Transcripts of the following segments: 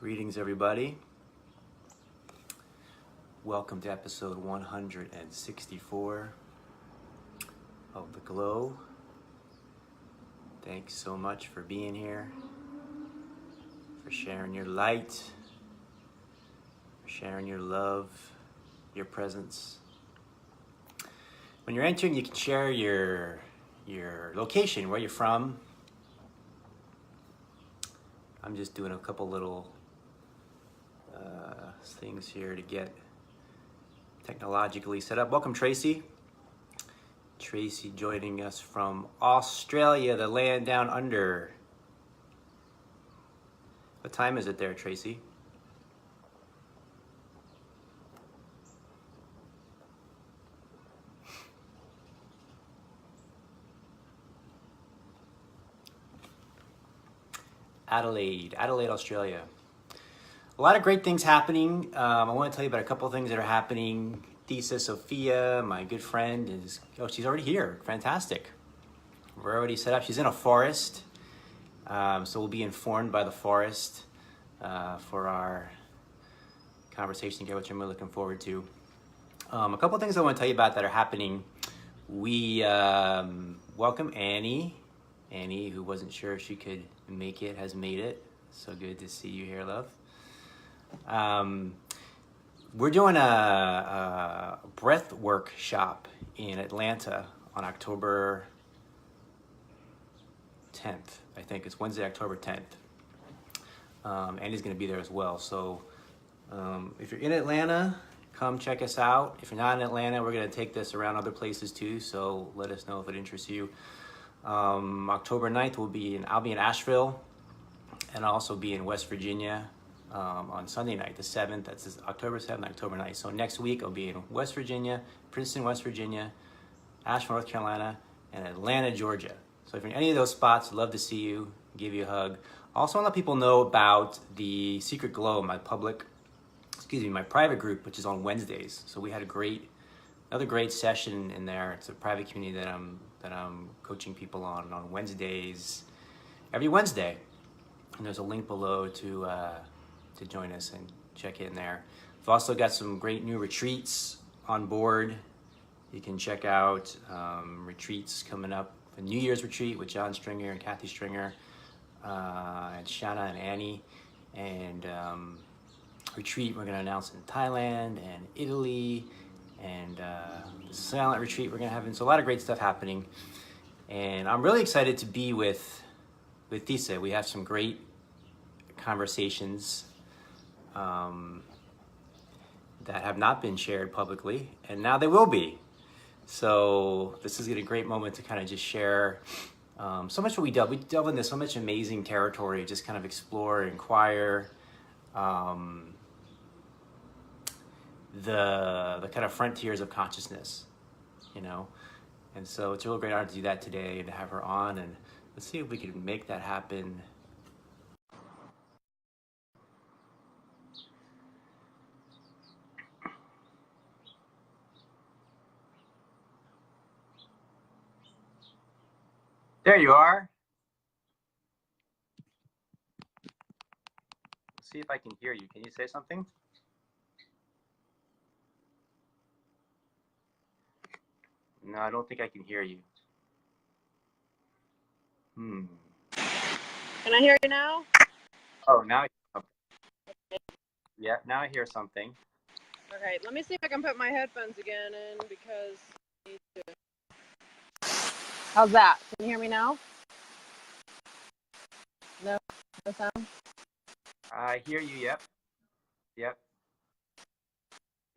Greetings, everybody. Welcome to episode 164 of The Glow. Thanks so much for being here, for sharing your light, for sharing your love, your presence. When you're entering, you can share your location, where you're from. I'm just doing a couple little things here to get technologically set up. Welcome, Tracy. Tracy joining us from Australia, the land down under. What time is it there, Tracy? Adelaide, Australia. A lot of great things happening. I want to tell you about a couple of things that are happening. Thessa, Sophia, my good friend, she's already here. Fantastic. We're already set up. She's in a forest. So we'll be informed by the forest for our conversation here, which I'm really looking forward to. A couple of things I want to tell you about that are happening. We welcome Annie. Annie, who wasn't sure if she could make it, has made it. So good to see you here, love. We're doing a breath workshop in Atlanta on October 10th. I think it's Wednesday, October 10th. Andy's going to be there as well. So if you're in Atlanta, come check us out. If you're not in Atlanta, we're going to take this around other places too. So let us know if it interests you. October 9th, I'll be in Asheville, and I'll also be in West Virginia on Sunday night, the 7th. That's October 7th, October 9th. So next week, I'll be in West Virginia, Princeton, West Virginia, Asheville, North Carolina, and Atlanta, Georgia. So if you're in any of those spots, I'd love to see you, give you a hug. Also, want to let people know about the Secret Glow, my private group, which is on Wednesdays. So we had another great session in there. It's a private community that I'm coaching people on Wednesdays, every Wednesday. And there's a link below to join us and check in there. We've also got some great new retreats on board. You can check out retreats coming up. A New Year's retreat with John Stringer and Kathy Stringer, and Shanna and Annie, and retreat we're going to announce in Thailand and Italy, and the silent retreat we're going to have. So a lot of great stuff happening, and I'm really excited to be with Thessa. We have some great conversations that have not been shared publicly, and now they will be. So this is a great moment to kind of just share so much what we delve into so much amazing territory, just kind of explore, inquire, the kind of frontiers of consciousness, and so it's a real great honor to do that today and to have her on, and let's see if we can make that happen. There you are. Let's see if I can hear you. Can you say something? No, I don't think I can hear you. Can I hear you now? Oh, now I hear something. Yeah, now I hear something. Okay, let me see if I can put my headphones again in because I need to. How's that? Can you hear me now? No sound? I hear you, yep. The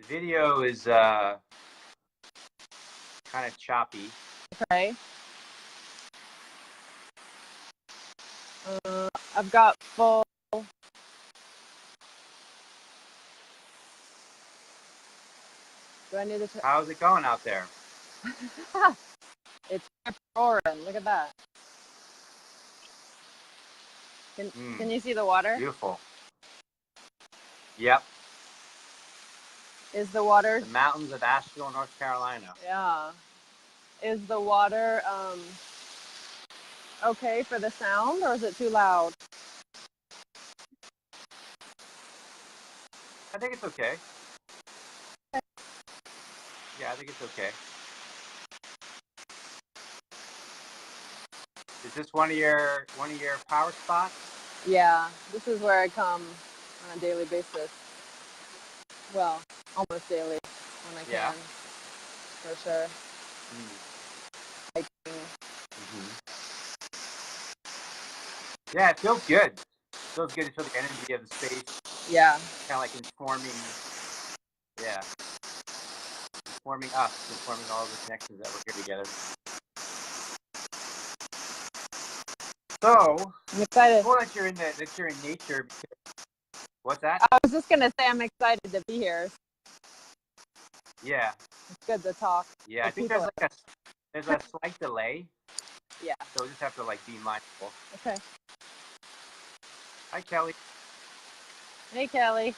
video is kind of choppy. Okay. I've got full. Do I need to? How's it going out there? It's roaring. Look at that. Can you see the water? Beautiful. Yep. Is the water? The mountains of Asheville, North Carolina. Yeah. Is the water okay for the sound, or is it too loud? I think it's okay. Yeah, I think it's okay. Is this one of your power spots? Yeah, this is where I come on a daily basis. Well, almost daily when I can, for sure. Yeah, it feels good. It feels good to feel the energy of the space. Yeah. Kind of like informing, informing us, informing all the connections that we're here together. So, I'm excited. cool that you're in nature. What's that? I was just gonna say I'm excited to be here. Yeah. It's good to talk. Yeah, I think there's a slight delay. Yeah. So we just have to be mindful. Okay. Hi, Kelly. Hey, Kelly.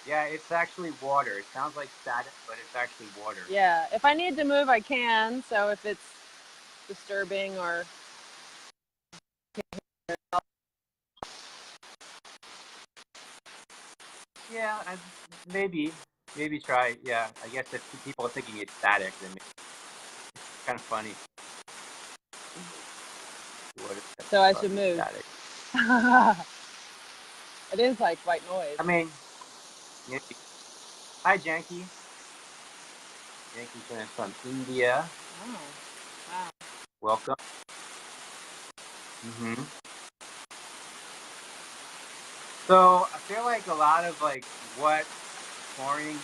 Yeah, it's actually water. It sounds like static, but it's actually water. Yeah. If I need to move, I can. So if it's disturbing or yeah, maybe try. Yeah, I guess if people are thinking it's static, then maybe it's kind of funny. So I should move. It is like white noise. I mean, hi, Janky. Janky's from India. Oh, wow. Welcome. So I feel like a lot of what pouring is,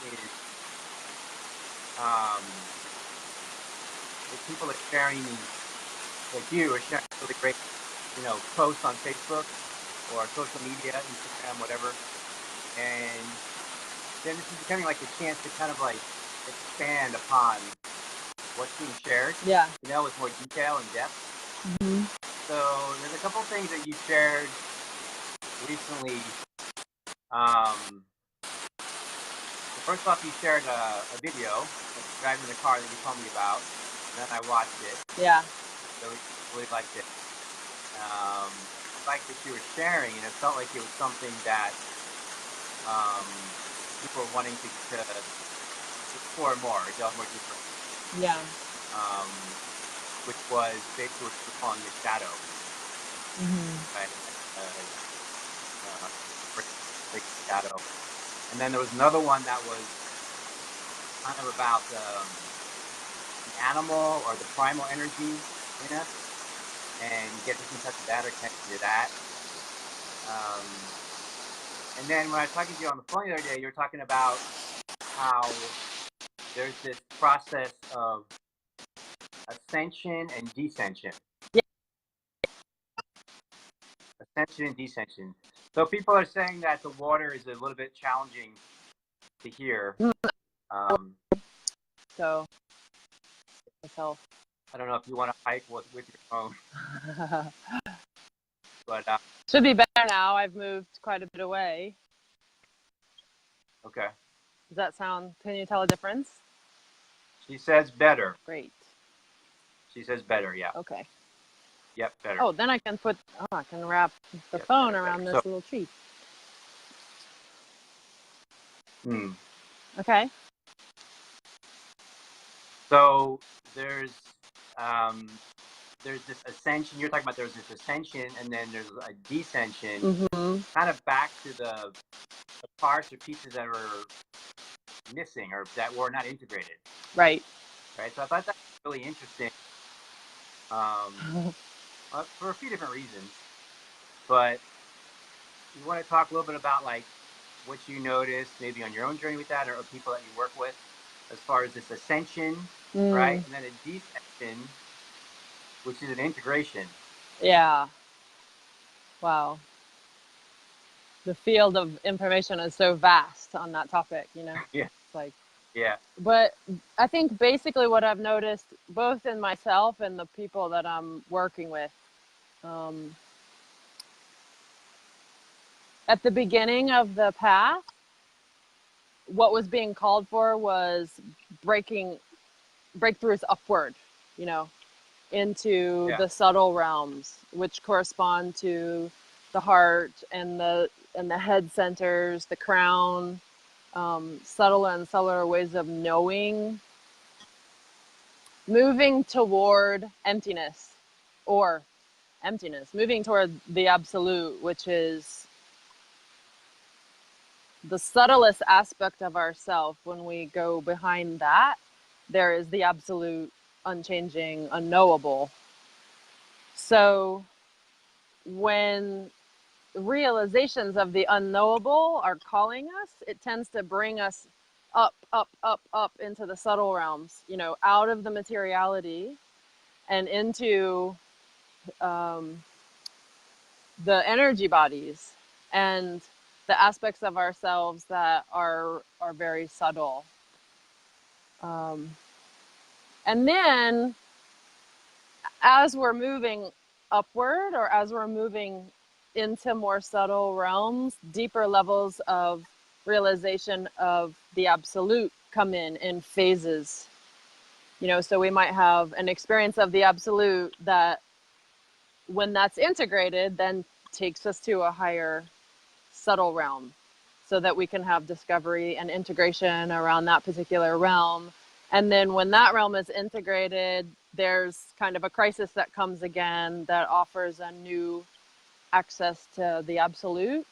if people are sharing, like you are sharing really great, posts on Facebook or social media, Instagram, whatever, and then this is becoming like a chance to kind of expand upon what's being shared. Yeah. With more detail and depth. So there's a couple things that you shared recently. First off, you shared a video driving the car that you told me about, and then I watched it. Yeah. So we really liked it. I liked that you were sharing, and it felt like it was something that people were wanting to explore more, delve more deeper. Yeah. Which was basically what you're calling the shadow. Right? Shadow. And then there was another one that was kind of about the animal or the primal energy in us, and getting in touch with that or connected to that. And then when I was talking to you on the phone the other day, you were talking about how there's this process of ascension and descension. Yeah. Ascension and descension. So people are saying that the water is a little bit challenging to hear. So, myself. I don't know if you want to hike with your phone. But should be better now. I've moved quite a bit away. Okay. Does that sound? Can you tell a difference? She says better. Great. She says better. Yeah. Okay. Yep, better. Oh, then I can I can wrap the phone around this little tree. Okay. So there's this ascension. You're talking about there's this ascension, and then there's a descension. Kind of back to the parts or pieces that are missing or that were not integrated. Right. Right. So I thought that was really interesting. For a few different reasons, but you want to talk a little bit about what you noticed maybe on your own journey with that, or people that you work with, as far as this ascension, right? And then a descension, which is an integration. Yeah. Wow. The field of information is so vast on that topic, Yeah. It's yeah. But I think basically what I've noticed, both in myself and the people that I'm working with, at the beginning of the path, what was being called for was breakthroughs upward, into the subtle realms, which correspond to the heart and the head centers, the crown, subtle and subtler ways of knowing, moving toward emptiness, or emptiness, moving toward the absolute, which is the subtlest aspect of ourself. When we go behind that, there is the absolute, unchanging, unknowable. So when realizations of the unknowable are calling us, it tends to bring us up, up, up, up into the subtle realms, you know, out of the materiality and into the energy bodies and the aspects of ourselves that are very subtle. And then as we're moving upward, or as we're moving into more subtle realms, deeper levels of realization of the absolute come in phases. You know, so we might have an experience of the absolute that, when that's integrated, then takes us to a higher subtle realm, so that we can have discovery and integration around that particular realm. And then when that realm is integrated, there's kind of a crisis that comes again that offers a new access to the absolute.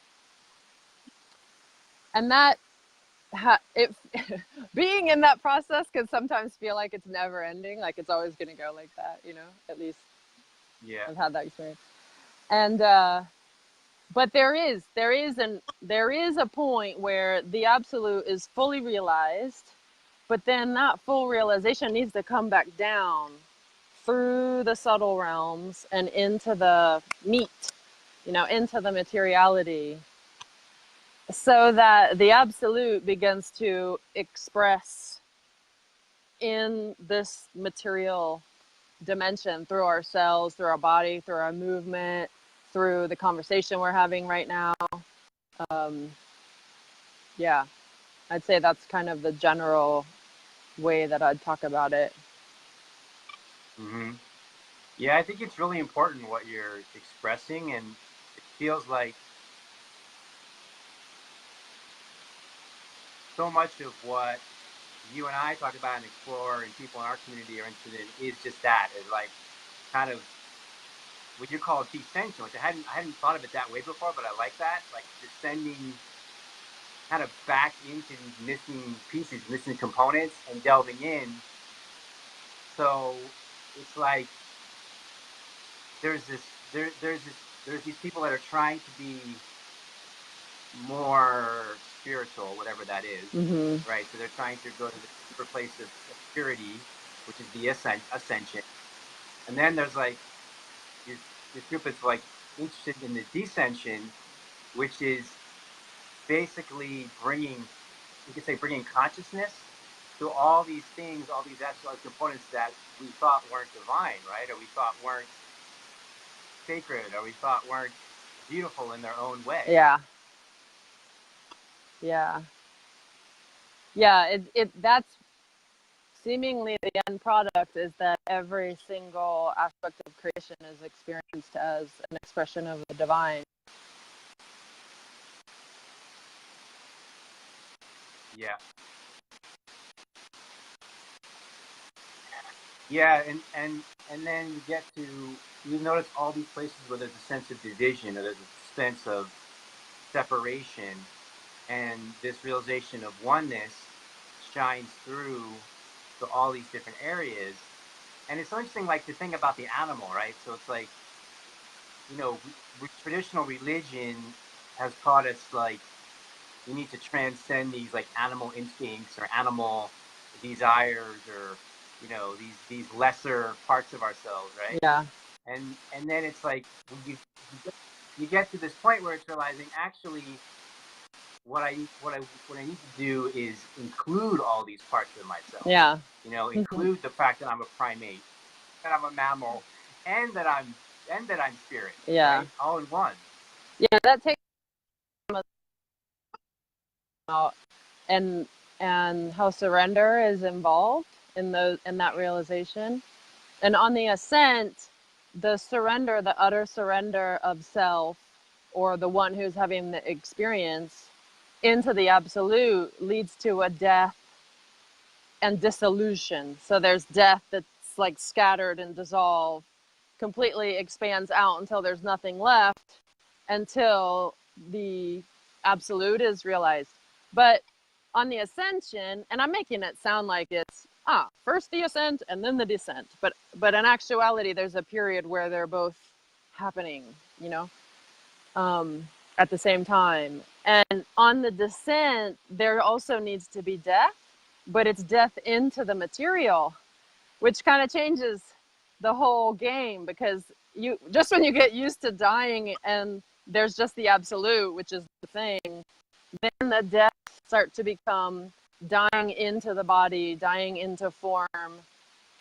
And that being in that process can sometimes feel like it's never ending, like it's always going to go like that, you know, at least I've had that experience. And but there is a point where the absolute is fully realized, but then that full realization needs to come back down through the subtle realms and into the meat, you know, into the materiality, so that the absolute begins to express in this material dimension through ourselves, through our body, through our movement, through the conversation we're having right now. Yeah, I'd say that's kind of the general way that I'd talk about it. Mm-hmm. Yeah, I think it's really important what you're expressing, and it feels like so much of what you and I talk about and explore, and people in our community are interested in, is just that, is like kind of what you call descension, which I hadn't thought of it that way before, but I like that, like descending kind of back into these missing pieces, missing components, and delving in. So it's like there's these people that are trying to be more spiritual, whatever that is, Mm-hmm. right? So they're trying to go to the deeper place of purity, which is the ascension. And then there's like this group that's like interested in the descension, which is basically bringing, you could say, bringing consciousness to all these things, all these actual components that we thought weren't divine, right? Or we thought weren't sacred, or we thought weren't beautiful in their own way. Yeah. Yeah. Yeah. That's seemingly the end product, is that every single aspect of creation is experienced as an expression of the divine. Yeah. Yeah, and then you notice all these places where there's a sense of division, or there's a sense of separation, and this realization of oneness shines through to all these different areas. And it's so interesting, like, to think about the animal, right? So it's like, you know, traditional religion has taught us, like, we need to transcend these, like, animal instincts or animal desires, or, you know, these lesser parts of ourselves, right? Yeah. And then it's like you get to this point where it's realizing, actually, what I need to do is include all these parts of myself. Yeah. You know, include the fact that I'm a primate, that I'm a mammal, and that I'm spirit. Yeah. Right? All in one. Yeah, that takes out, and how surrender is involved in that realization. And on the ascent, the utter surrender of self or the one who's having the experience into the absolute leads to a death and dissolution. So there's death that's like scattered and dissolved, completely expands out until there's nothing left, until the absolute is realized. But on the ascension, and I'm making it sound like it's first the ascent and then the descent, but in actuality there's a period where they're both happening, you know, at the same time. And on the descent there also needs to be death, but it's death into the material, which kind of changes the whole game, because you just when you get used to dying and there's just the absolute, which is the thing, then the death start to become dying into the body, dying into form,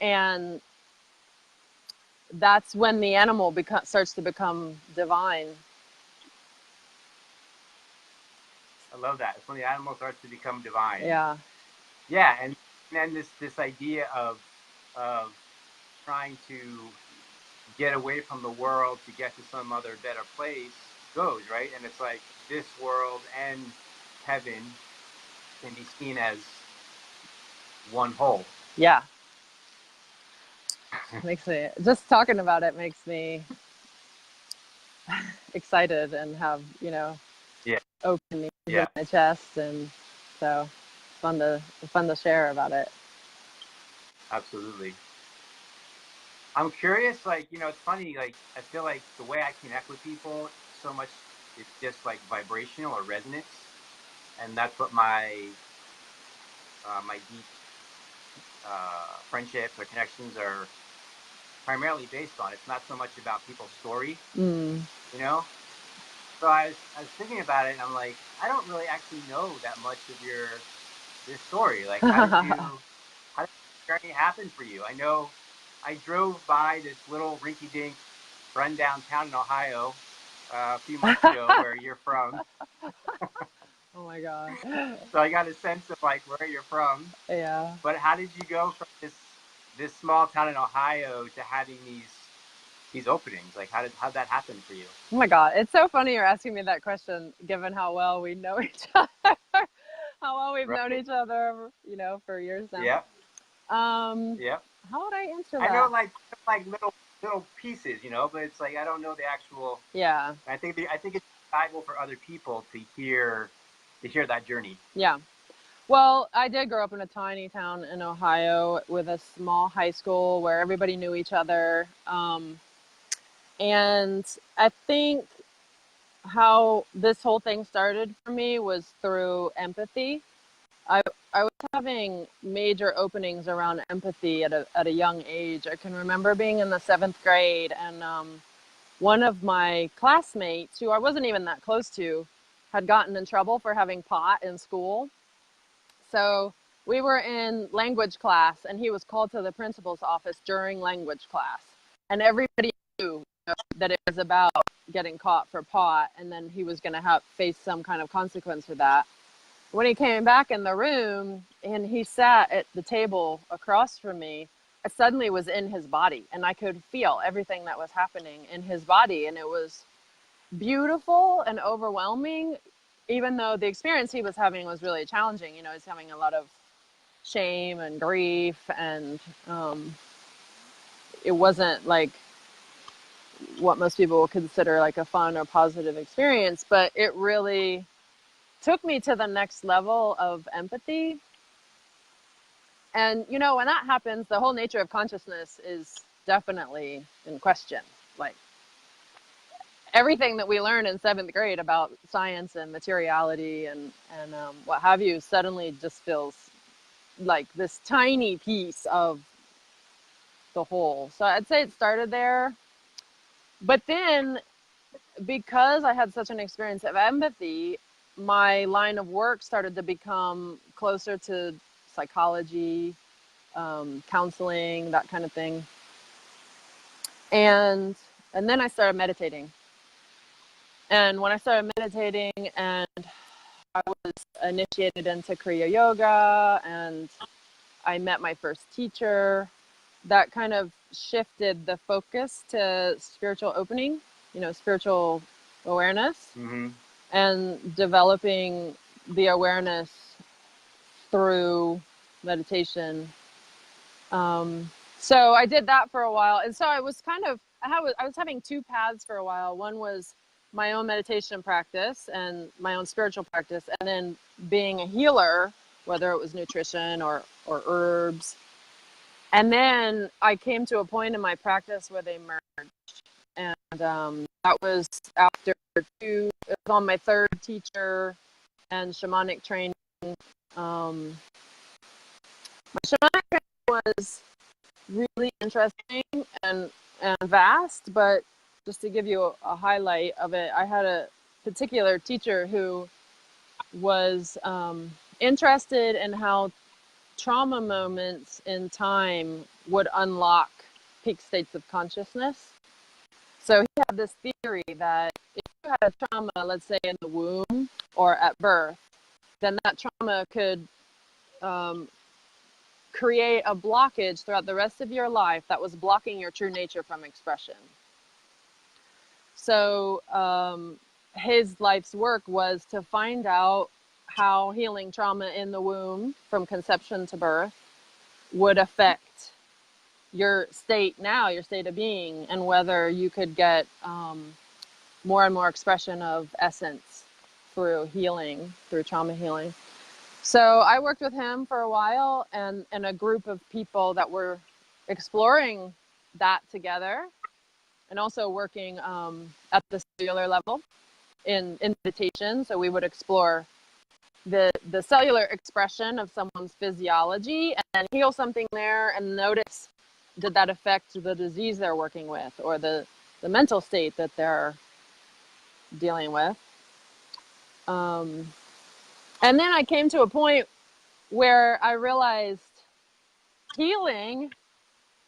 and that's when the animal starts to become divine. I love that. It's when the animal starts to become divine. Yeah. Yeah, and then this idea of trying to get away from the world to get to some other better place goes, right? And it's like this world and heaven can be seen as one whole. Yeah. Makes me, just talking about it makes me excited and have, you know, open in my chest, and so fun to share about it. Absolutely. I'm curious, like, you know, it's funny, like, I feel like the way I connect with people so much, it's just like vibrational or resonance. And that's what my deep friendships or connections are primarily based on. It's not so much about people's story, you know? So I was thinking about it, and I'm like, I don't really actually know that much of your story. Like, how did the journey happen for you? I know I drove by this little rinky-dink rundown town in Ohio a few months ago where you're from. Oh my God. So I got a sense of like where you're from. Yeah. But how did you go from this small town in Ohio to having these openings? Like how'd that happen for you? Oh my God. It's so funny you're asking me that question, given how well we know each other. How well we've known each other, you know, for years now. Yeah. Yeah. How would I answer that? I know like little pieces, you know, but it's like I don't know the actual. Yeah. I think it's valuable for other people to hear that journey. Yeah. Well, I did grow up in a tiny town in Ohio with a small high school where everybody knew each other. And I think how this whole thing started for me was through empathy. I was having major openings around empathy at a young age. I can remember being in the 7th grade, and one of my classmates, who I wasn't even that close to, had gotten in trouble for having pot in school. So we were in language class, and he was called to the principal's office during language class. And everybody knew that it was about getting caught for pot, and then he was going to face some kind of consequence for that. When he came back in the room and he sat at the table across from me, I suddenly was in his body, and I could feel everything that was happening in his body. And it was beautiful and overwhelming, even though the experience he was having was really challenging. You know, he's having a lot of shame and grief, and it wasn't like what most people would consider like a fun or positive experience, but it really took me to the next level of empathy. And, you know, when that happens, the whole nature of consciousness is definitely in question. Like everything that we learned in 7th grade about science and materiality and what have you suddenly just feels like this tiny piece of the whole. So I'd say it started there. But then, because I had such an experience of empathy, my line of work started to become closer to psychology, counseling, that kind of thing. And then I started meditating. And when I started meditating, and I was initiated into Kriya Yoga, and I met my first teacher, that kind of shifted the focus to spiritual opening, you know, spiritual awareness, Mm-hmm. and developing the awareness through meditation. So I did that for a while, and so I was kind of I was having two paths for a while. One was my own meditation practice and my own spiritual practice, and then being a healer, whether it was nutrition or herbs. And then I came to a point in my practice where they merged, and that was after it was on my third teacher and shamanic training. My shamanic training was really interesting and vast, but just to give you a highlight of it, I had a particular teacher who was interested in how trauma moments in time would unlock peak states of consciousness. So he had this theory that if you had a trauma, let's say in the womb or at birth, then that trauma could create a blockage throughout the rest of your life that was blocking your true nature from expression. So his life's work was to find out how healing trauma in the womb from conception to birth would affect your state now, your state of being, and whether you could get more and more expression of essence through healing, through trauma healing. So I worked with him for a while and a group of people that were exploring that together, and also working at the cellular level in meditation. So we would explore the cellular expression of someone's physiology and then heal something there and notice, did that affect the disease they're working with or the mental state that they're dealing with. And then I came to a point where I realized healing,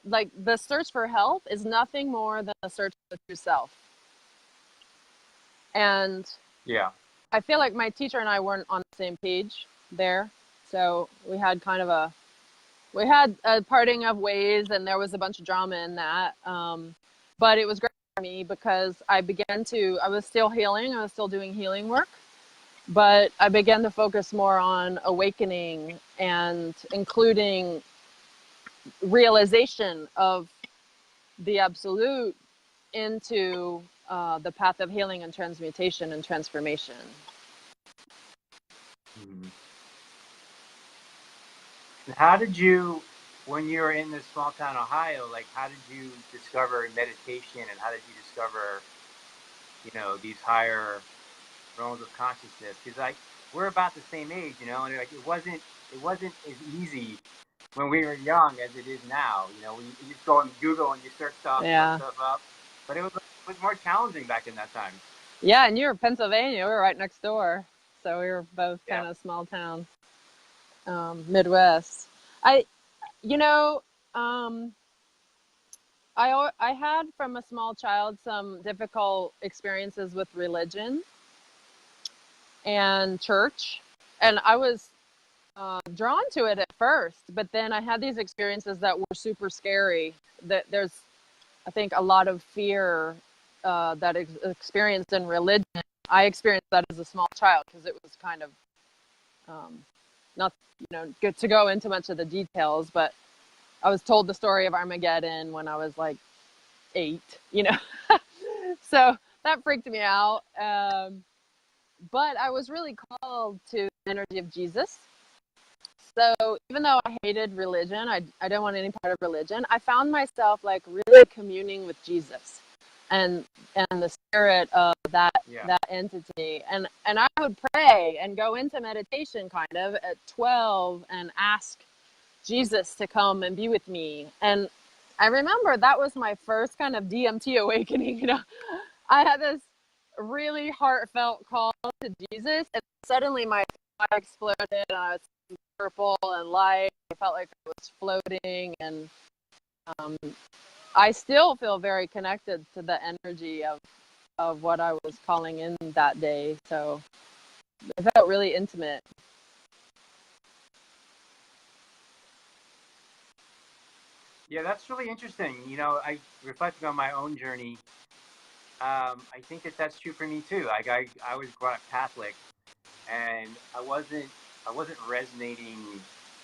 like the search for health, is nothing more than a search for true self. And Yeah. I feel like my teacher and I weren't on the same page there. So we had a parting of ways, and there was a bunch of drama in that. But it was great for me because I was still healing. I was still doing healing work, but I began to focus more on awakening and including realization of the absolute into the path of healing and transmutation and transformation. Mm-hmm. And how did you, when you were in this small town Ohio, like how did you discover meditation and how did you discover, these higher realms of consciousness? Because like we're about the same age, and like it wasn't as easy when we were young as it is now. You just go on Google and you search stuff, Yeah. look stuff up, but it was more challenging back in that time. Yeah, and you were Pennsylvania. We were right next door, so we were both kind of small town, Midwest. I had from a small child some difficult experiences with religion and church, and I was drawn to it at first, but then I had these experiences that were super scary. That there's, I think, a lot of fear that is experienced in religion. I experienced that as a small child because it was kind of not good to go into much of the details, but I was told the story of Armageddon when I was like 8, so that freaked me out. But I was really called to the energy of Jesus. So even though I hated religion, I didn't want any part of religion, I found myself like really communing with Jesus and the spirit of that entity. And I would pray and go into meditation kind of at 12 and ask Jesus to come and be with me. And I remember that was my first kind of DMT awakening. I had this really heartfelt call to Jesus, and suddenly my thought exploded, and I was purple and light. I felt like I was floating, and I still feel very connected to the energy of what I was calling in that day. So it felt really intimate. Yeah, that's really interesting. I reflecting on my own journey. I think that that's true for me too. Like I was brought up Catholic, and I wasn't resonating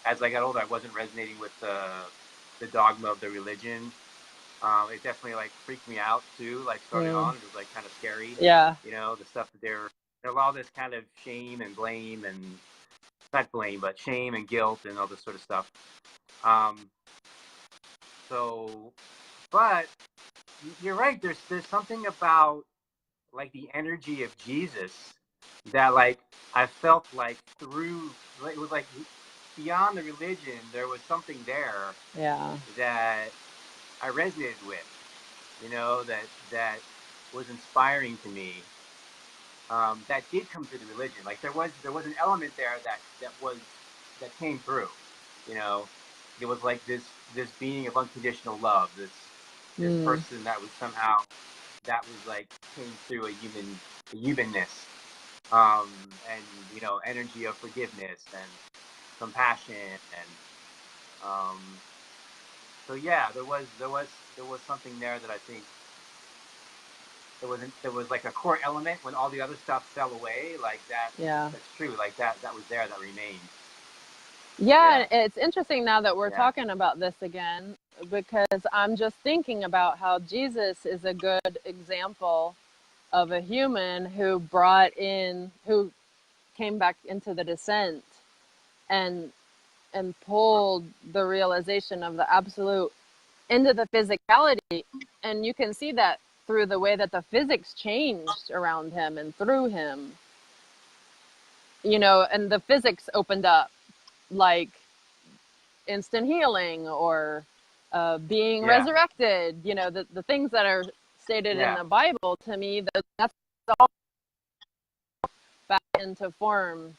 as I got older. I wasn't resonating with the dogma of the religion. It definitely like freaked me out too. Like starting on, it was like kind of scary. Yeah. You know, the stuff that there's all this kind of shame and blame and not blame, but shame and guilt and all this sort of stuff. So, but you're right. There's something about like the energy of Jesus that like I felt like through it was like beyond the religion there was something there that I resonated with, you know, that was inspiring to me. That did come through the religion. Like there was an element there that came through, you know. It was like this being of unconditional love, this person that was somehow that was like came through a humanness, and you know, energy of forgiveness and compassion, and so yeah, there was something there that I think there was like a core element when all the other stuff fell away, like that. Yeah, that's true. Like that was there, that remained. Yeah, it's interesting now that we're talking about this again, because I'm just thinking about how Jesus is a good example of a human who who came back into the descent and pulled the realization of the absolute into the physicality. And you can see that through the way that the physics changed around him and through him, you know, and the physics opened up, like instant healing or being resurrected, you know, the things that are stated in the Bible. To me, that's all back into form.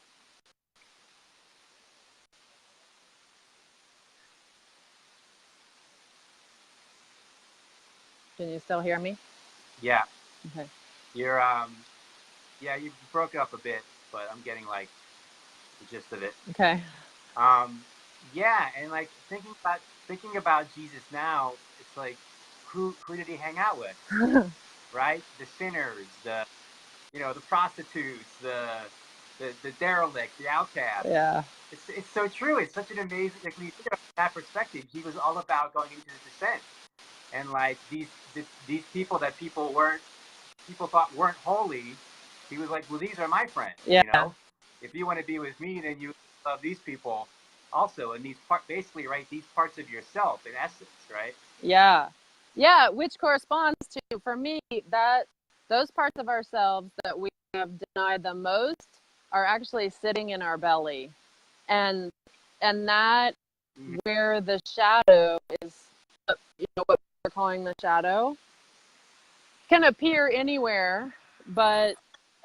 Can you still hear me? Yeah. Okay. You're yeah, you broke up a bit, but I'm getting like the gist of it. Okay. Yeah, and like thinking about Jesus now, it's like who did he hang out with? Right? The sinners, the prostitutes, the derelict, the outcast. Yeah. It's so true. It's such an amazing, like when you think about that perspective, he was all about going into the descent. And like these people that people thought weren't holy, he was like, well, these are my friends. Yeah. You know, if you want to be with me, then you love these people also, and basically, right, these parts of yourself in essence, right? Yeah. Yeah, which corresponds to, for me, that those parts of ourselves that we have denied the most are actually sitting in our belly. And that where the shadow is, you know, what we're calling the shadow, can appear anywhere, but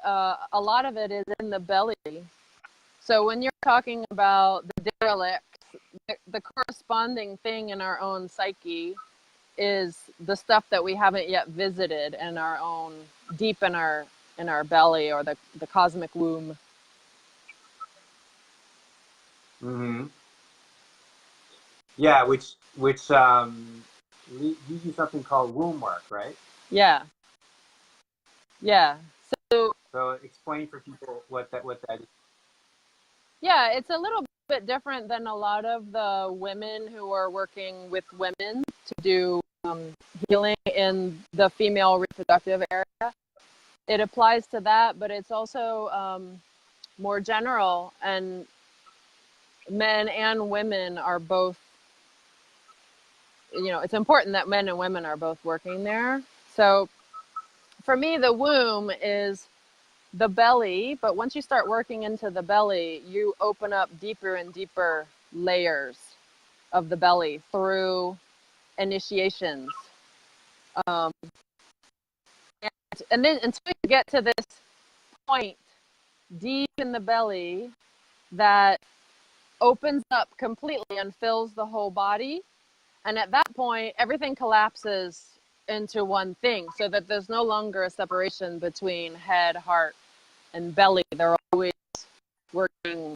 a lot of it is in the belly. So when you're talking about the derelict, the corresponding thing in our own psyche is the stuff that we haven't yet visited in our own, deep in our belly, or the cosmic womb. Mm-hmm. Yeah, which gives you something called Wombwork, right? Yeah. Yeah. So explain for people what that is. Yeah, it's a little bit different than a lot of the women who are working with women to do healing in the female reproductive area. It applies to that, but it's also more general, and men and women are both, you know, it's important that men and women are both working there. So for me, the womb is the belly, but once you start working into the belly, you open up deeper and deeper layers of the belly through initiations. And then until you get to this point deep in the belly that opens up completely and fills the whole body. And at that point, everything collapses into one thing, so that there's no longer a separation between head, heart, and belly. They're always working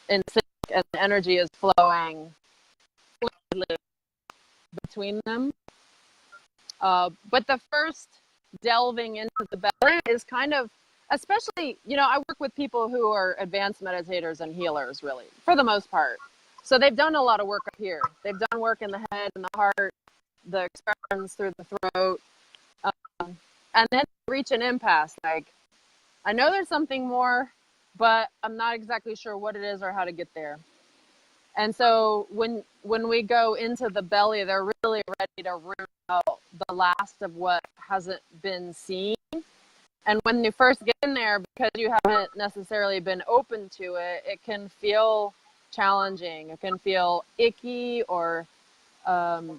in sync, and energy is flowing fluidly between them. But the first delving into the belly is kind of, especially, you know, I work with people who are advanced meditators and healers, really, for the most part. So they've done a lot of work up here. They've done work in the head and the heart, the expressions through the throat, and then reach an impasse. Like, I know there's something more, but I'm not exactly sure what it is or how to get there. And so when we go into the belly, they're really ready to root out the last of what hasn't been seen. And when you first get in there, because you haven't necessarily been open to it, it can feel challenging. It can feel icky or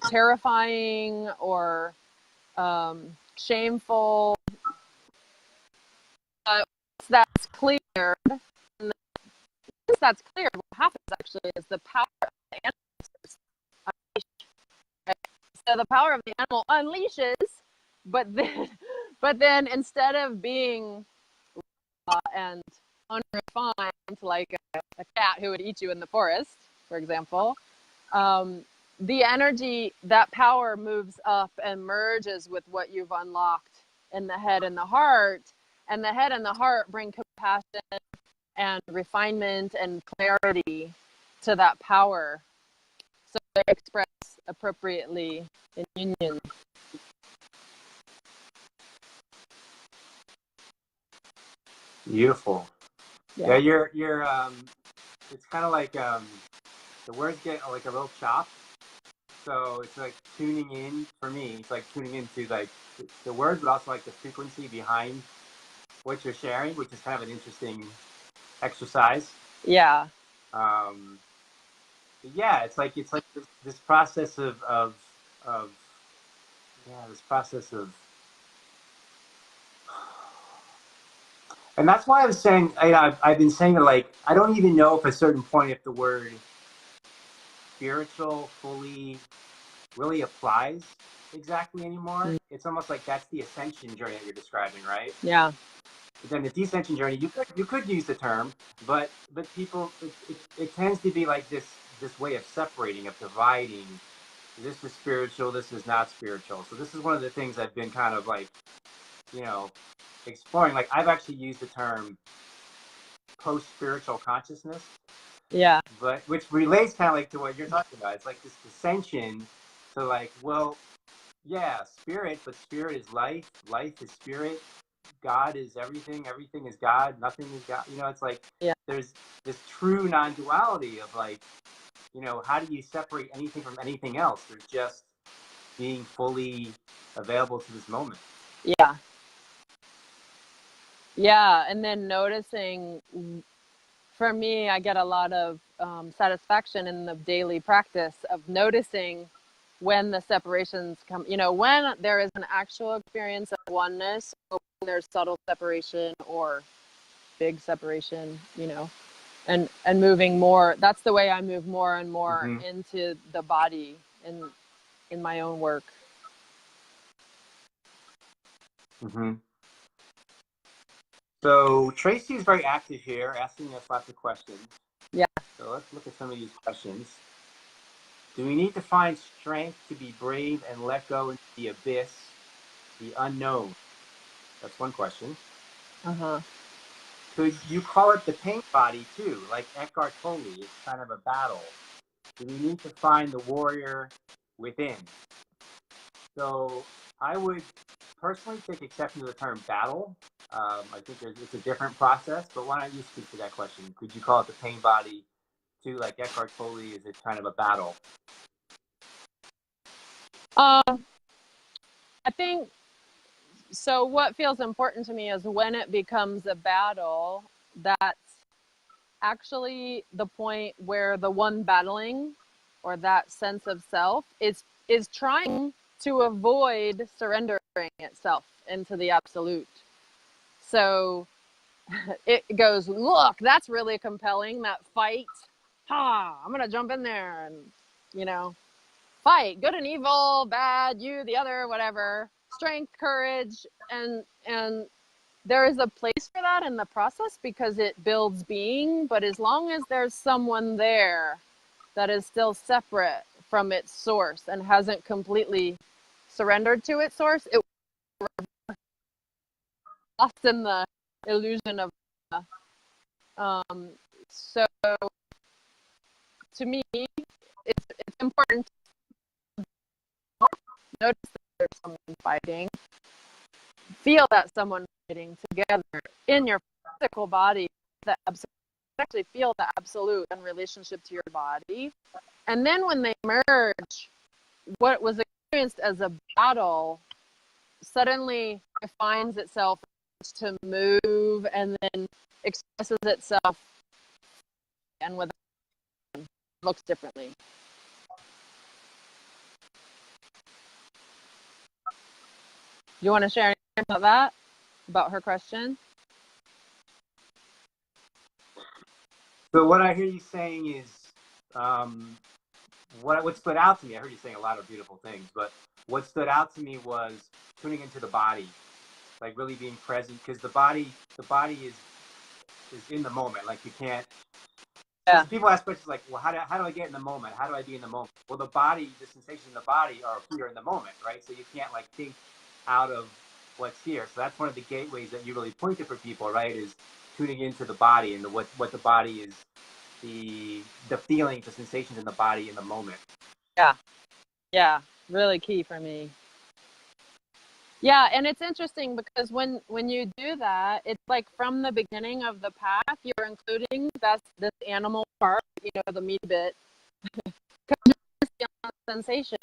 terrifying or shameful. But once that's cleared, and once that's cleared, what happens actually is the power of the animal unleashes. Right? So the power of the animal unleashes, but then instead of being raw and unrefined like a cat who would eat you in the forest, for example, the energy, that power moves up and merges with what you've unlocked in the head and the heart. And the head and the heart bring compassion and refinement and clarity to that power, so they express appropriately in union. Beautiful. Yeah, you're it's kind of like the words get like a little chopped. So it's like tuning in, for me, it's like tuning into like the words, but also like the frequency behind what you're sharing, which is kind of an interesting exercise. Yeah. Yeah, it's like this process of this process of, and that's why I was saying, I've been saying that, like, I don't even know if at a certain point if the word spiritual fully really applies exactly anymore. It's almost like that's the ascension journey that you're describing, right? Yeah. But then the descension journey, you could use the term, but people, it tends to be like this way of separating, of dividing. This is spiritual, this is not spiritual. So this is one of the things I've been kind of like, you know, exploring. Like, I've actually used the term post-spiritual consciousness. Yeah. But which relates kind of like to what you're talking about. It's like this descension to, like, well, yeah, spirit, but spirit is life. Life is spirit. God is everything. Everything is God. Nothing is God. You know, it's like, there's this true non-duality of, like, you know, how do you separate anything from anything else? There's just being fully available to this moment. Yeah. Yeah. And then noticing, for me, I get a lot of satisfaction in the daily practice of noticing when the separations come, you know, when there is an actual experience of oneness, or when there's subtle separation or big separation, you know, and moving more. That's the way I move more and more into the body in my own work. So Tracy is very active here, asking us lots of questions. Yeah. So let's look at some of these questions. Do we need to find strength to be brave and let go into the abyss, the unknown? That's one question. Could you call it the pain body too, like Eckhart Tolle? It's kind of a battle. Do we need to find the warrior within? So I would personally take exception to the term battle. I think it's a different process, but why don't you speak to that question? Could you call it the pain body too, like Eckhart Tolle? Is it kind of a battle? I think so. What feels important to me is when it becomes a battle, that's actually the point where the one battling, or that sense of self, is trying to avoid surrendering itself into the absolute. So it goes, look, that's really compelling, that fight. I'm gonna jump in there and, you know, fight, good and evil, bad, you, the other, whatever, strength, courage, and there is a place for that in the process because it builds being. But as long as there's someone there that is still separate from its source and hasn't completely surrendered to its source, it will lost in the illusion of. So to me, it's important to notice that there's someone fighting, feel that someone fighting together in your physical body, that actually feel the absolute in relationship to your body. And then when they merge, what was experienced as a battle suddenly defines itself to move and then expresses itself and with looks differently. You want to share anything about that? About her question? So what I hear you saying is, what stood out to me, I heard you saying a lot of beautiful things, but what stood out to me was tuning into the body, like really being present, because the body is in the moment. Like you can't. Yeah. People ask questions like, well, how do I get in the moment? How do I be in the moment? Well, the body, the sensations in the body are here in the moment, right? So you can't like think out of what's here. So that's one of the gateways that you really pointed for people, right? Is tuning into the body and what the body is, the feelings, the sensations in the body in the moment. Yeah, really key for me. Yeah, and it's interesting because when you do that, it's like from the beginning of the path, you're including this animal part, the meat bit, sensation.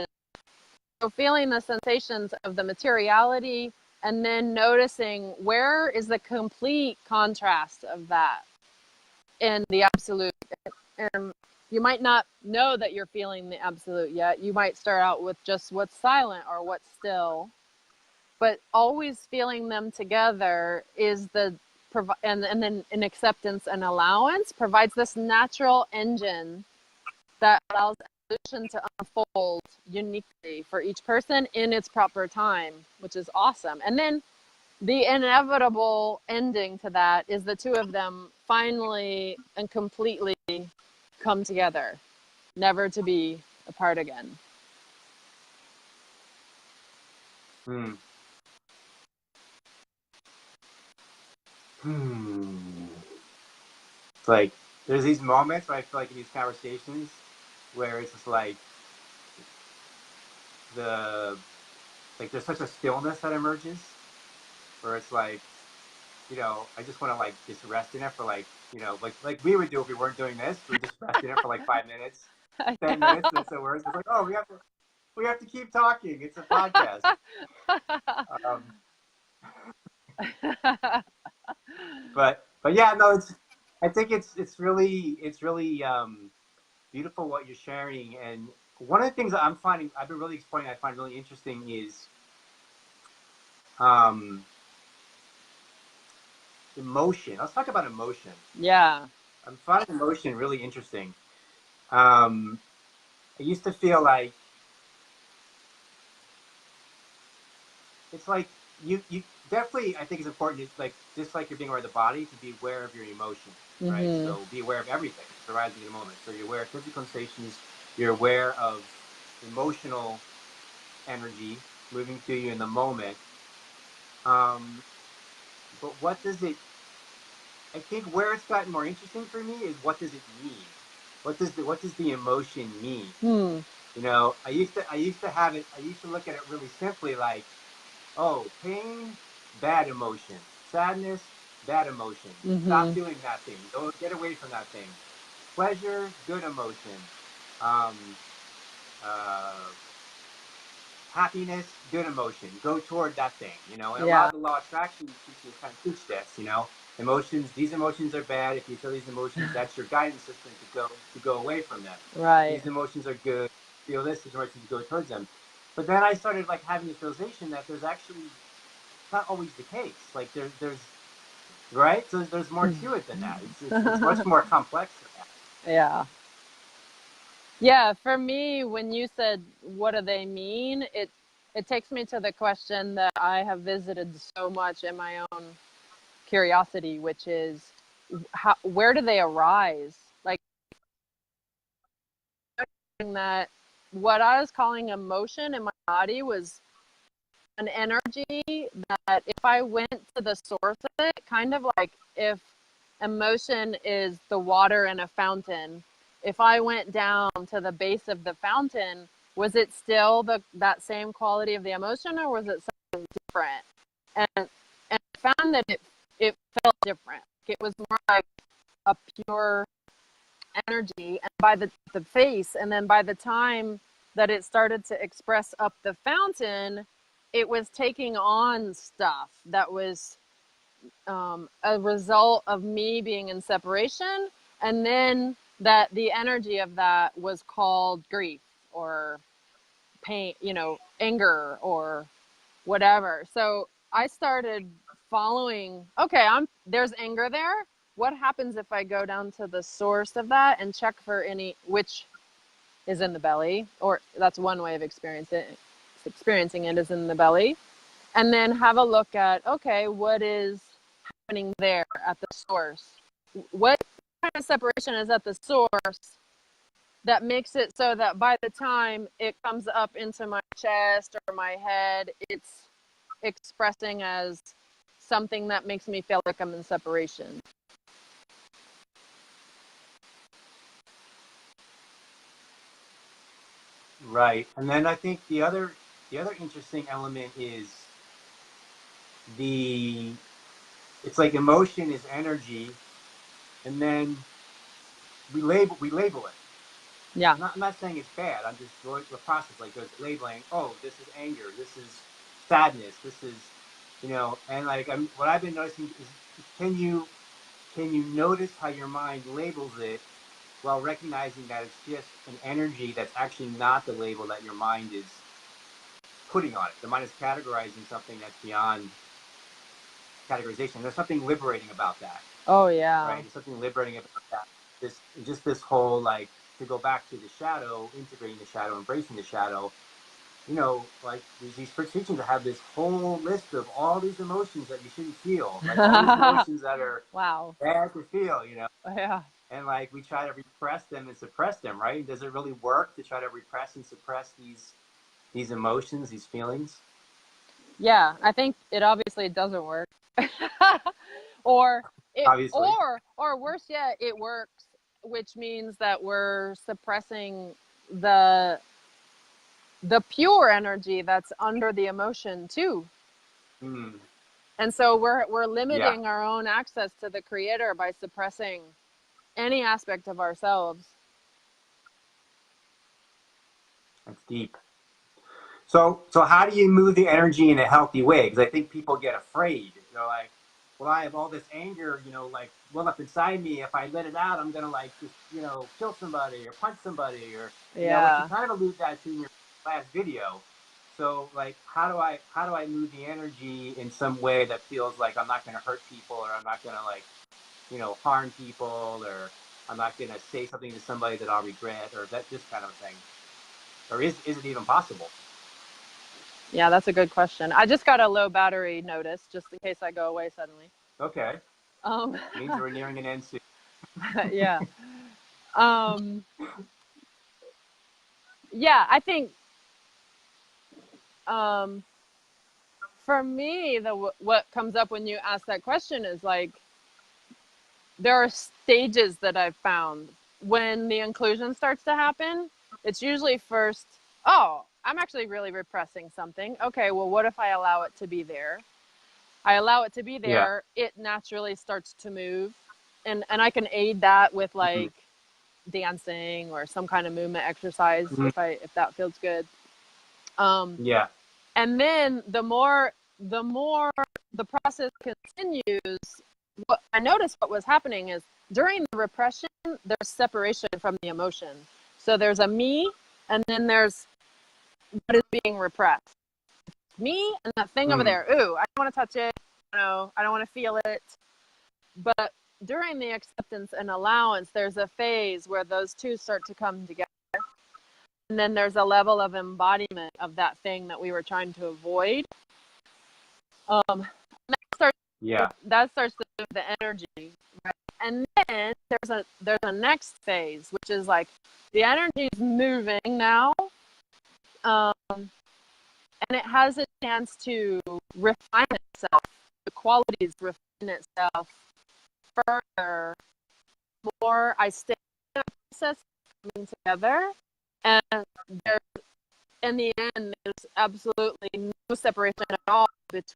So feeling the sensations of the materiality, and then noticing where is the complete contrast of that in the absolute. And you might not know that you're feeling the absolute yet. You might start out with just what's silent or what's still. But always feeling them together is and then in acceptance and allowance provides this natural engine that allows evolution to unfold uniquely for each person in its proper time, which is awesome. And then the inevitable ending to that is the two of them finally and completely come together, never to be apart again. It's like there's these moments where I feel like in these conversations where it's just like there's such a stillness that emerges where it's like, I just want to like just rest in it for like we would do if we weren't doing this. We just rest in it for like 5 minutes, 10 minutes, and so we're just like, oh, we have to keep talking. It's a podcast. But yeah, no, I think it's really beautiful what you're sharing. And one of the things that I've been really exploring, I find really interesting is emotion. Let's talk about emotion. Yeah. I'm finding emotion really interesting. I used to feel like it's like you definitely, I think it's important. It's like just like you're being aware of the body, to be aware of your emotion, right? So be aware of everything that's arising in the moment. So you're aware of physical sensations. You're aware of emotional energy moving through you in the moment. But what does it? I think where it's gotten more interesting for me is what does it mean? What does the emotion mean? I used to have it. I used to look at it really simply, like, oh, pain, bad emotion. Sadness, bad emotion. Stop doing that thing. Go get away from that thing. Pleasure, good emotion. Happiness, good emotion. Go toward that thing, and a lot of the law of attraction teachers kind of teach this, emotions. These emotions are bad. If you feel these emotions, that's your guidance system to go away from them. Right. These emotions are good. Feel this. These emotions, go towards them. But then I started like having this realization that there's actually not always the case. Like there's right. So there's more to it than that. It's much more complex than that. Yeah. Yeah, for me, when you said, what do they mean? It takes me to the question that I have visited so much in my own curiosity, which is, where do they arise? Like, that what I was calling emotion in my body was an energy that if I went to the source of it, kind of like if emotion is the water in a fountain, if I went down to the base of the fountain, was it still that same quality of the emotion, or was it something different? And I found that it felt different. It was more like a pure energy, and by the face, and then by the time that it started to express up the fountain, it was taking on stuff that was a result of me being in separation, and then that the energy of that was called grief or pain, anger or whatever. So I started following, okay, there's anger there. What happens if I go down to the source of that and check for which is in the belly, or that's one way of experiencing it is in the belly, and then have a look at, okay, what is happening there at the source? What kind of separation is at the source that makes it so that by the time it comes up into my chest or my head, it's expressing as something that makes me feel like I'm in separation? Right. And then I think the other interesting element is it's like emotion is energy, and then we label it. Yeah. I'm not saying it's bad. I'm just going through a process like there's labeling. Oh, this is anger. This is sadness. This is, and like what I've been noticing is, can you notice how your mind labels it while recognizing that it's just an energy that's actually not the label that your mind is putting on it. The mind is categorizing something that's beyond categorization. There's something liberating about that. Oh yeah. Right. There's something liberating about that. This whole, like, to go back to the shadow, integrating the shadow, embracing the shadow. Like these first teachings that have this whole list of all these emotions that you shouldn't feel, like all these emotions that are wow, bad to feel, yeah. And like we try to repress them and suppress them, right? Does it really work to try to repress and suppress these emotions, these feelings? Yeah, I think it obviously doesn't work. or Obviously. or worse yet, it works, which means that we're suppressing the pure energy that's under the emotion too. Mm. And so we're limiting our own access to the creator by suppressing any aspect of ourselves. That's deep. So how do you move the energy in a healthy way? Because I think people get afraid. They're like, well, I have all this anger, like well up inside me. If I let it out, I'm gonna like just, kill somebody or punch somebody or what you kind of allude that to in your last video. So like, how do I move the energy in some way that feels like I'm not gonna hurt people, or I'm not gonna like, harm people, or I'm not gonna say something to somebody that I'll regret, or this kind of thing? Or is it even possible? Yeah, that's a good question. I just got a low battery notice just in case I go away suddenly. Okay. Means we're nearing an end soon. yeah. Yeah, I think for me, what comes up when you ask that question is like, there are stages that I've found when the inclusion starts to happen. It's usually first, oh, I'm actually really repressing something. Okay, well, what if I allow it to be there? I allow it to be there, it naturally starts to move. And I can aid that with like dancing or some kind of movement exercise if that feels good. And then the more the process continues, what I noticed what was happening is during the repression, there's separation from the emotion. So there's a me, and then there's what is being repressed. Me and that thing over there. Ooh, I don't want to touch it. I don't want to feel it. But during the acceptance and allowance, there's a phase where those two start to come together. And then there's a level of embodiment of that thing that we were trying to avoid. That starts to move the energy, right? And then there's a next phase, which is like the energy is moving now, and it has a chance to refine itself. The qualities refine itself further. The more I stay in the process coming together, and there, in the end, there's absolutely no separation at all between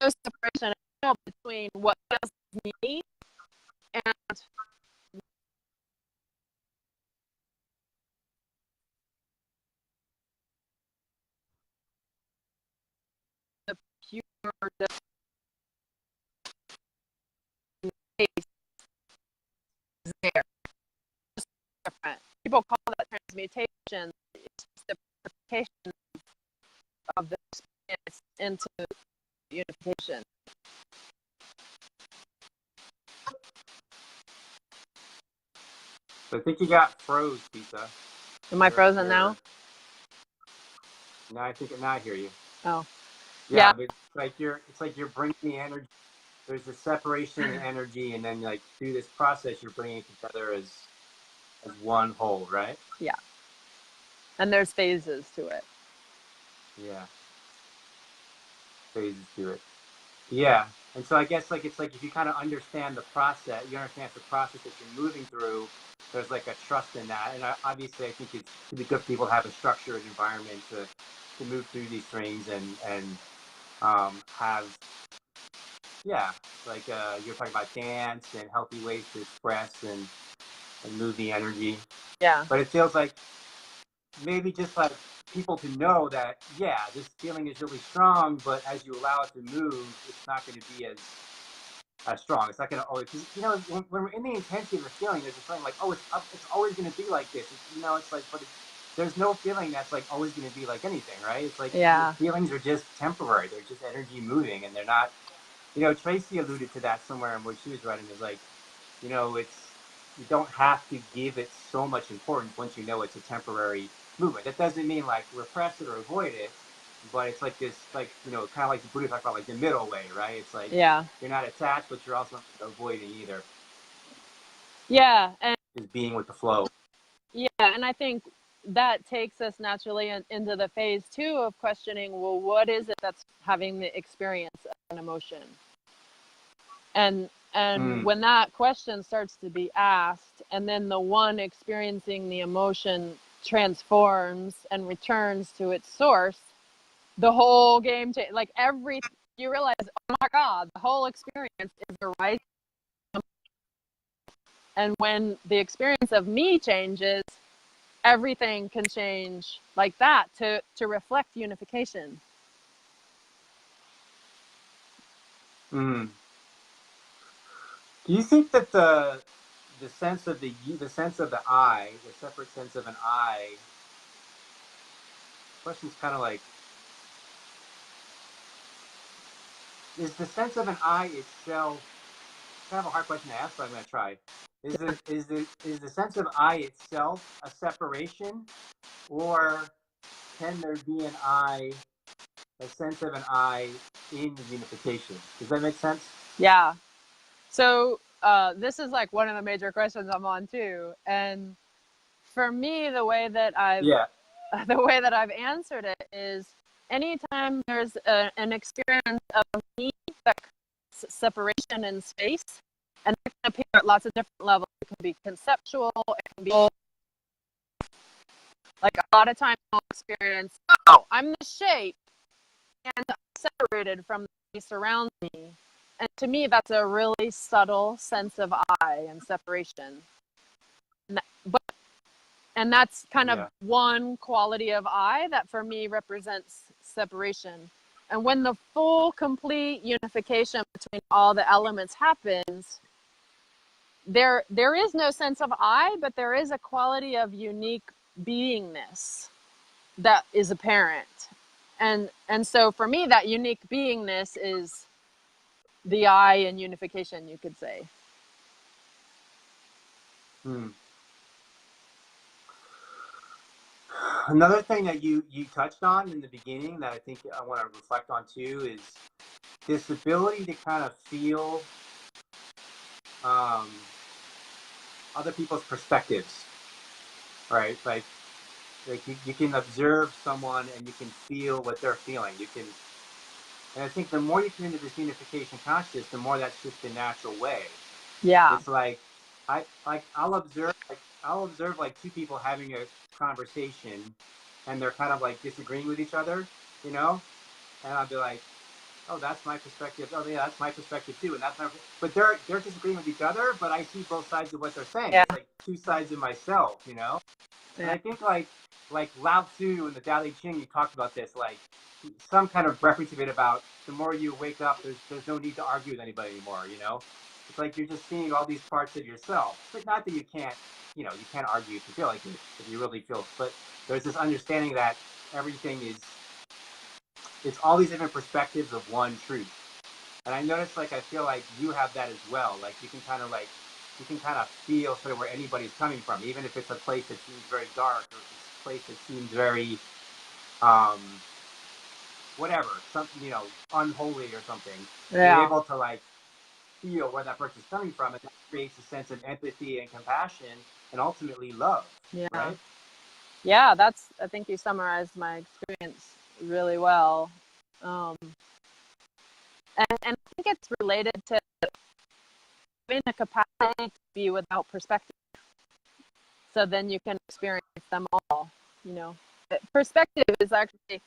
no separation at all between what feels me and the pure space is there. It's different. People call that transmutation. It's just the purification of the experience into unification. So I think you got froze, Thessa. Am I frozen now? No, I think now I hear you. Oh, yeah. But it's like you're bringing the energy. There's a separation in energy, and then like through this process, you're bringing it together as one whole, right? Yeah. And there's phases to it. Yeah. Phases to it. Yeah. And so I guess like it's like if you kind of understand the process, you understand the process that you're moving through. There's like a trust in that, and obviously I think it's to be good for people to have a structured environment to move through these things and have like you're talking about dance and healthy ways to express and move the energy. Yeah. But it feels like maybe just like people to know that this feeling is really strong, but as you allow it to move, it's not going to be as strong. It's not going to always, because when we're in the intensity of a feeling, there's a feeling like, oh, it's always going to be like this. It's like, but there's no feeling that's like always going to be like anything, right? It's like feelings are just temporary. They're just energy moving, and they're not. Tracy alluded to that somewhere in what she was writing. Is like, it's you don't have to give it so much importance once you know it's a temporary movement. That doesn't mean like repress it or avoid it. But it's like this, like, kind of like the Buddha talked about, like the middle way, right? It's like you're not attached, but you're also not avoiding either. Yeah, and just being with the flow. Yeah, and I think that takes us naturally into the phase 2 of questioning, well, what is it that's having the experience of an emotion? And when that question starts to be asked, and then the one experiencing the emotion transforms and returns to its source, the whole game like you realize, oh my God, the whole experience is arising. And when the experience of me changes, everything can change like that to reflect unification. Do you think that the sense of the sense of the I, the separate sense of an I, question's kind of like, is the sense of an I itself, kind of a hard question to ask, but I'm going to try. Is the sense of I itself a separation, or can there be an I, a sense of an I in unification? Does that make sense? Yeah. So this is like one of the major questions I'm on too, and for me, the way that I've answered it is, anytime there's an experience of me, that separation in space, and it can appear at lots of different levels. It can be conceptual, it can be like a lot of times I'll experience, oh, I'm the shape, and I'm separated from the surround me. And to me, that's a really subtle sense of I and separation. And that's kind of one quality of I that for me represents separation. And when the full, complete unification between all the elements happens, there is no sense of I, but there is a quality of unique beingness that is apparent. And so for me, that unique beingness is the I in unification, you could say. Another thing that you touched on in the beginning that I think I want to reflect on too is this ability to kind of feel other people's perspectives. right? Like you can observe someone and you can feel what they're feeling. You can, and I think the more you get into this unification consciousness, the more that's just the natural way. Yeah. It's like I'll observe like two people having a conversation and they're kind of like disagreeing with each other, you know? And I'll be like, oh, that's my perspective. Oh yeah, that's my perspective too. And that's my, but they're disagreeing with each other, but I see both sides of what they're saying. Yeah. It's like two sides of myself, you know? And I think like Lao Tzu and the Tao Te Ching, you talked about this, like some kind of reference of it about the more you wake up, there's no need to argue with anybody anymore, you know? It's like you're just seeing all these parts of yourself. But not that you can't, you know, you can't argue if you feel like it, if you really feel, but there's this understanding that everything is, it's all these different perspectives of one truth. And I notice, like, I feel like you have that as well. Like, you can kind of feel sort of where anybody's coming from, even if it's a place that seems very dark or a place that seems very, whatever, something, you know, unholy or something. Yeah. You're able to like feel where that person's coming from, and that creates a sense of empathy and compassion, and ultimately love. Yeah. Right. Yeah, I think you summarized my experience really well. And I think it's related to having a capacity to be without perspective. So then you can experience them all, you know. Perspective is actually,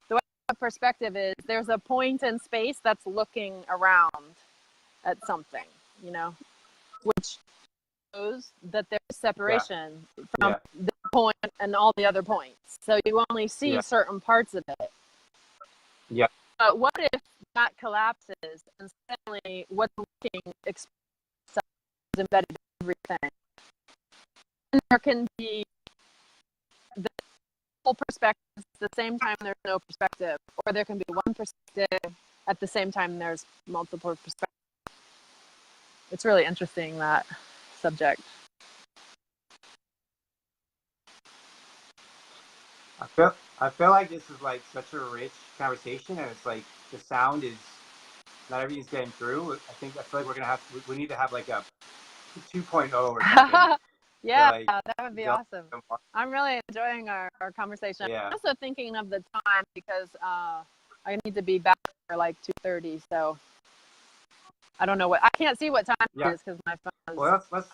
the way perspective is, there's a point in space that's looking around at something, you know, which shows that there's separation from the point and all the other points. So you only see certain parts of it. Yeah. But what if that collapses and suddenly what's looking experience is embedded in everything? And there can be the whole perspective at the same time there's no perspective, or there can be one perspective at the same time there's multiple perspectives. It's really interesting, that subject. I feel like this is like such a rich conversation, and it's like the sound is not everything's getting through. I feel like we need to have like a 2.0 or something. Yeah, like, that would be awesome. I'm really enjoying our conversation. Yeah. I'm also thinking of the time because I need to be back for like 2:30, so I don't know I can't see what time it is because my phone is... Well, let's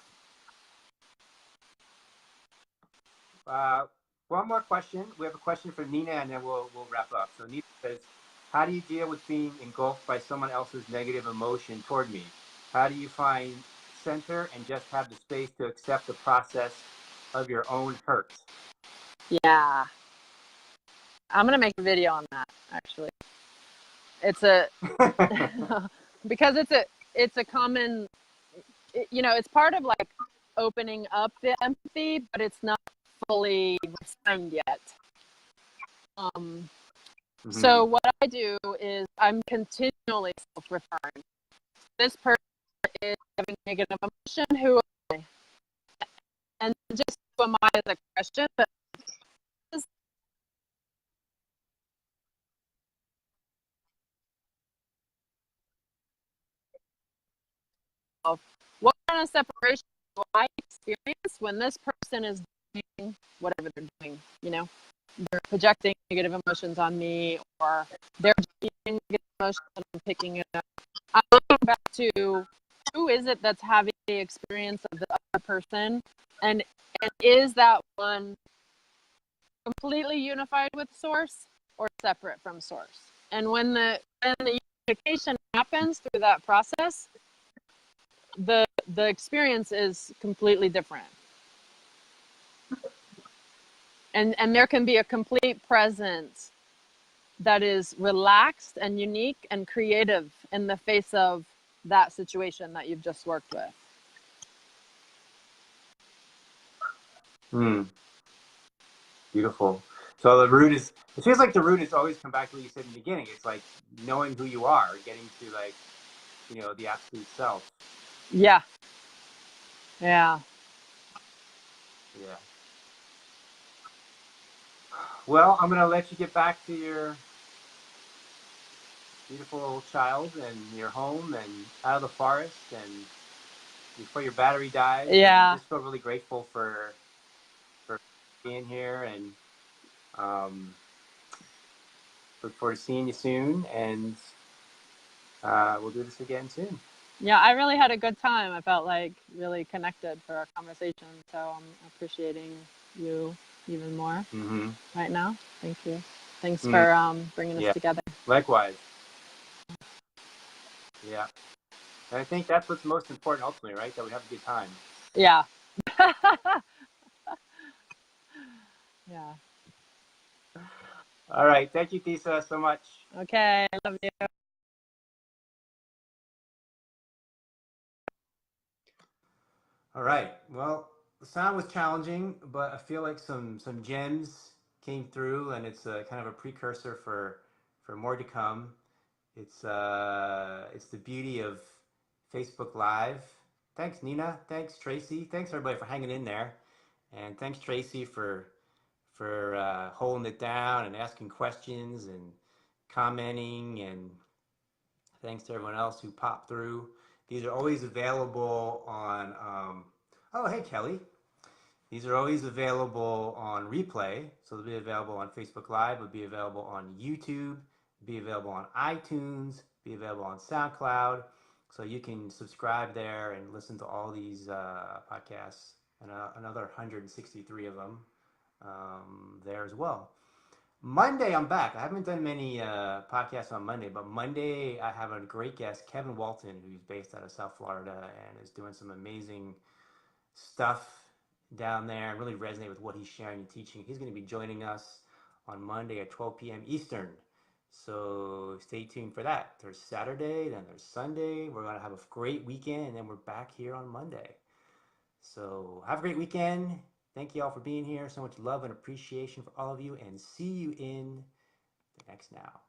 one more question. We have a question from Nina, and then we'll wrap up. So Nina says, how do you deal with being engulfed by someone else's negative emotion toward me? How do you find center and just have the space to accept the process of your own hurt? Yeah. I'm going to make a video on that, actually. It's a... because it's a common... you know, it's part of like opening up the empathy, but it's not fully refined yet. So what I do is I'm continually self-referring. This person is having negative emotion. Who am I? And just who am I as a question, but what kind of separation do I experience when this person is doing whatever they're doing? You know, they're projecting negative emotions on me, or they're using negative emotions and I'm picking it up. I'm looking back to who is it that's having the experience of the other person, and is that one completely unified with source or separate from source? And when the unification happens through that process, the experience is completely different. And there can be a complete presence that is relaxed and unique and creative in the face of that situation that you've just worked with. Beautiful. So the root is, it feels like the root is always come back to what you said in the beginning. It's like knowing who you are, getting to like, you know, the absolute self. Yeah. Yeah. Yeah. Well, I'm going to let you get back to your beautiful child and your home and out of the forest, and before your battery dies. Yeah. I just feel really grateful for being here, and look forward to seeing you soon. And we'll do this again soon. Yeah, I really had a good time. I felt like really connected for our conversation. So I'm appreciating you even more right now. Thank you. Thanks for bringing us together. Likewise. Yeah. And I think that's what's most important ultimately, right? That we have a good time. Yeah. Yeah. All right. Thank you, Thessa, so much. Okay. I love you. All right. Well, the sound was challenging, but I feel like some gems came through, and it's a kind of a precursor for more to come. It's the beauty of Facebook Live. Thanks, Nina. Thanks, Tracy. Thanks everybody for hanging in there, and thanks Tracy for holding it down and asking questions and commenting, and thanks to everyone else who popped through. These are always available on. Oh, hey Kelly. These are always available on replay, so they'll be available on Facebook Live, will be available on YouTube, be available on iTunes, be available on SoundCloud. So you can subscribe there and listen to all these podcasts, and another 163 of them there as well. Monday, I'm back. I haven't done many podcasts on Monday, but Monday I have a great guest, Kevin Walton, who's based out of South Florida and is doing some amazing stuff down there and really resonate with what he's sharing and teaching. He's going to be joining us on Monday at 12 p.m. Eastern. So stay tuned for that. There's Saturday, then there's Sunday. We're going to have a great weekend, and then we're back here on Monday. So have a great weekend. Thank you all for being here. So much love and appreciation for all of you, and see you in the next now.